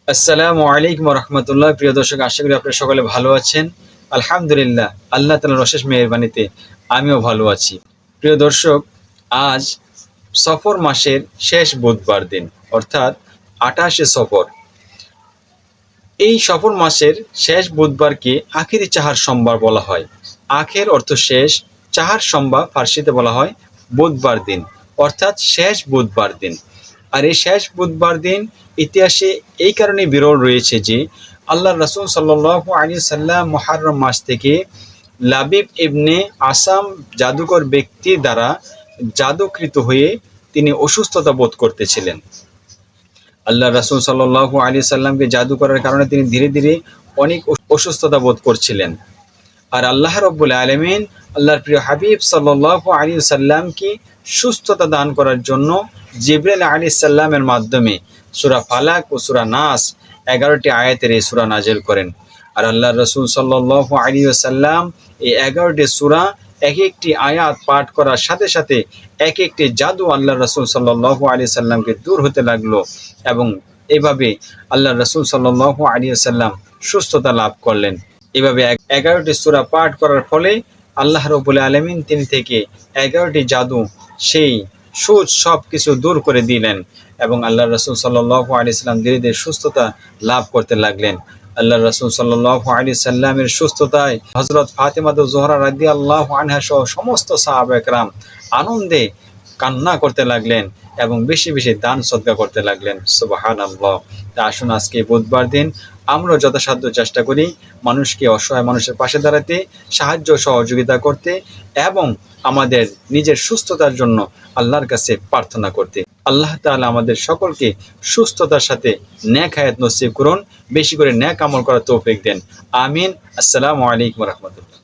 আসসালামু আলাইকুম রহমতুল্লাহ। প্রিয় দর্শক, আশা করি আপনারা সকলে ভালো আছেন। আলহামদুলিল্লাহ, আল্লাহ তাআলার অশেষ মেহেরবানিতে আমিও ভালো আছি। প্রিয় দর্শক, আজ সফর মাসের শেষ বুধবার দিন, অর্থাৎ 28শে সফর। এই সফর মাসের শেষ বুধবারকে আখিরি চাহার সোমবার বলা হয়। আখের অর্থ শেষ, চাহার সোমবার ফার্সিতে বলা হয় বুধবার দিন, অর্থাৎ শেষ বুধবার দিন। আর এই শেষ বুধবার দিন ইতিহাসে এই কারণে বিরল রয়েছে যে আল্লাহ রাসূল সাল্লাল্লাহু আলাইহি সাল্লাম মুহররম মাস থেকে লাবিব ইবনে আসাম জাদুকর ব্যক্তি দ্বারা জাদুকৃত হয়ে তিনি অসুস্থতা বোধ করতেছিলেন। আল্লাহ রাসূল সাল্লাল্লাহু আলাইহি সাল্লামকে জাদু করার কারণে তিনি ধীরে ধীরে অনেক অসুস্থতা বোধ করছিলেন। আর আল্লাহ রাব্বুল আলামিন আল্লাহর প্রিয় হাবিব সাল্লাল্লাহু আলাইহি সাল্লামকে সুস্থতা দান করার জন্য জিবরাইল আলাইহিস সালামের মাধ্যমে সূরা ফালাক ও সূরা নাস 11টি আয়াতের এই সূরা নাযিল করেন। আর আল্লাহর রাসূল সাল্লাল্লাহু আলাইহি ওয়াসাল্লাম এই 11টি সূরা এক একটি আয়াত পাঠ করার সাথে সাথে এক একটি জাদু আল্লাহর রাসূল সাল্লাল্লাহু আলাইহি সাল্লামকে দূর হতে লাগলো, এবং এভাবে আল্লাহর রাসূল সাল্লাল্লাহু আলাইহি ওয়াসাল্লাম সুস্থতা লাভ করলেন। এভাবে 11টি সূরা পাঠ করার ফলে আল্লাহ রাব্বুল আলামিন তিনি থেকে 11টি জাদু, সেই সুচ সব কিছু দূর করে দিলেন, এবং আল্লাহ রাসূল সাল্লাল্লাহু আলাইহি সাল্লাম ধীরে ধীরে সুস্থতা লাভ করতে লাগলেন। আল্লাহ রাসূল সাল্লাল্লাহু আলাইহি সাল্লামের সুস্থতায় হযরত ফাতেমা জোহরা রাদিয়াল্লাহু আনহা সহ সমস্ত সাহাবায়ে কেরাম আনন্দে কান্না করতে লাগলেন এবং বেশি বেশি দান সদকা করতে লাগলেন। সুবহানাল্লাহ। তা আসুন আজকে বুধবার দিন আমরা যথাসাধ্য চেষ্টা করি মানুষকে, অসহায় মানুষের পাশে দাঁড়াতে, সাহায্য সহযোগিতা করতে এবং আমাদের নিজের সুস্থতার জন্য আল্লাহর কাছে প্রার্থনা করতে। আল্লাহ তাআলা আমাদের সকলকে সুস্থতার সাথে নেক হায়াত নসিব করুন, বেশি করে নেক আমল করার তৌফিক দেন। আমিন। আসসালামু আলাইকুম ওয়া রাহমাতুল্লাহ।